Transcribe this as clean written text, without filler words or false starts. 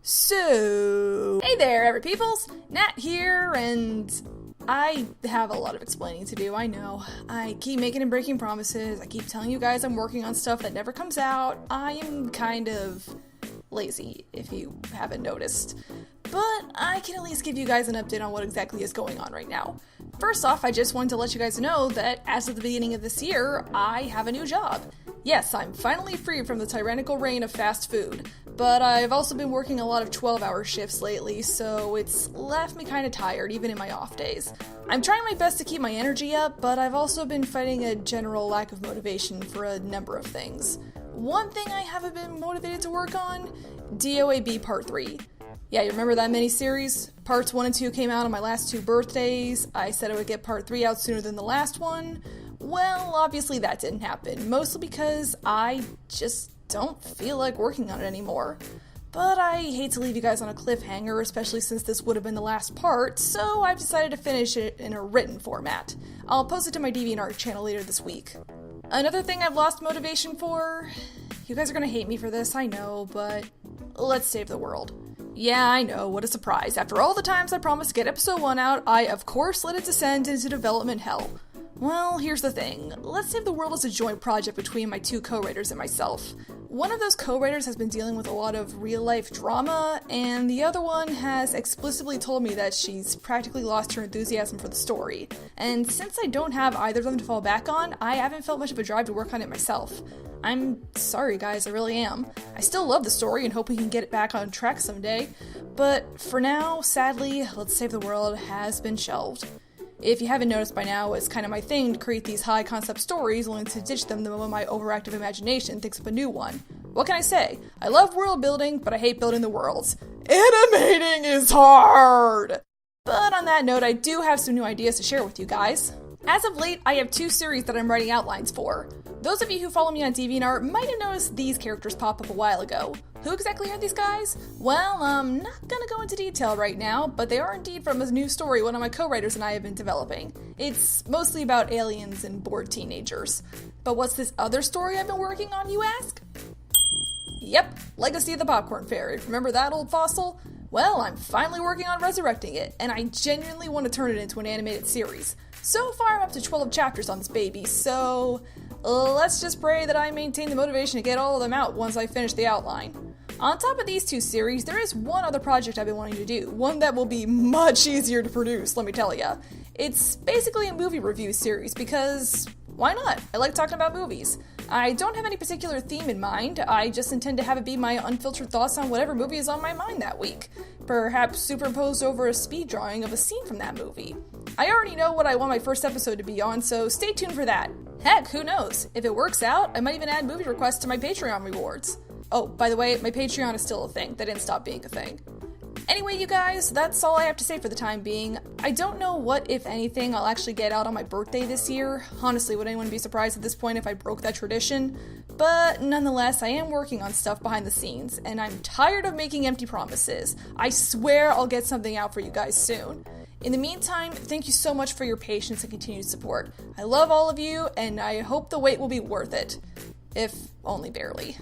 So, hey there, every peoples! Nat here, and I have a lot of explaining to do, I know. I keep making and breaking promises, I keep telling you guys I'm working on stuff that never comes out. I am kind of lazy, if you haven't noticed. But I can at least give you guys an update on what exactly is going on right now. First off, I just wanted to let you guys know that as of the beginning of this year, I have a new job. Yes, I'm finally free from the tyrannical reign of fast food, but I've also been working a lot of 12-hour shifts lately, so it's left me kind of tired, even in my off days. I'm trying my best to keep my energy up, but I've also been fighting a general lack of motivation for a number of things. One thing I haven't been motivated to work on? DOAB Part 3. Yeah, you remember that mini-series? Parts 1 and 2 came out on my last 2 birthdays. I said I would get Part 3 out sooner than the last one. Well, obviously that didn't happen, mostly because I just don't feel like working on it anymore. But I hate to leave you guys on a cliffhanger, especially since this would have been the last part, so I've decided to finish it in a written format. I'll post it to my DeviantArt channel later this week. Another thing I've lost motivation for? You guys are gonna hate me for this, I know, but let's save the world. Yeah, I know, what a surprise. After all the times I promised to get episode 1 out, I of course let it descend into development hell. Well, here's the thing. Let's Save the World is a joint project between my 2 co-writers and myself. One of those co-writers has been dealing with a lot of real-life drama, and the other one has explicitly told me that she's practically lost her enthusiasm for the story. And since I don't have either of them to fall back on, I haven't felt much of a drive to work on it myself. I'm sorry guys, I really am. I still love the story and hope we can get it back on track someday, but for now, sadly, Let's Save the World has been shelved. If you haven't noticed by now, it's kind of my thing to create these high-concept stories only to ditch them the moment my overactive imagination thinks of a new one. What can I say? I love world building, but I hate building the worlds. Animating is hard! But on that note, I do have some new ideas to share with you guys. As of late, I have 2 series that I'm writing outlines for. Those of you who follow me on DeviantArt might have noticed these characters pop up a while ago. Who exactly are these guys? Well, I'm not gonna go into detail right now, but they are indeed from a new story one of my co-writers and I have been developing. It's mostly about aliens and bored teenagers. But what's this other story I've been working on, you ask? Yep, Legacy of the Popcorn Fairy. Remember that old fossil? Well, I'm finally working on resurrecting it, and I genuinely want to turn it into an animated series. So far, I'm up to 12 chapters on this baby, so let's just pray that I maintain the motivation to get all of them out once I finish the outline. On top of these 2 series, there is one other project I've been wanting to do, one that will be much easier to produce, let me tell ya. It's basically a movie review series because why not? I like talking about movies. I don't have any particular theme in mind, I just intend to have it be my unfiltered thoughts on whatever movie is on my mind that week, perhaps superimposed over a speed drawing of a scene from that movie. I already know what I want my first episode to be on, so stay tuned for that. Heck, who knows? If it works out, I might even add movie requests to my Patreon rewards. Oh, by the way, my Patreon is still a thing. That didn't stop being a thing. Anyway, you guys, that's all I have to say for the time being. I don't know what, if anything, I'll actually get out on my birthday this year. Honestly, would anyone be surprised at this point if I broke that tradition? But nonetheless, I am working on stuff behind the scenes, and I'm tired of making empty promises. I swear I'll get something out for you guys soon. In the meantime, thank you so much for your patience and continued support. I love all of you, and I hope the wait will be worth it. If only barely.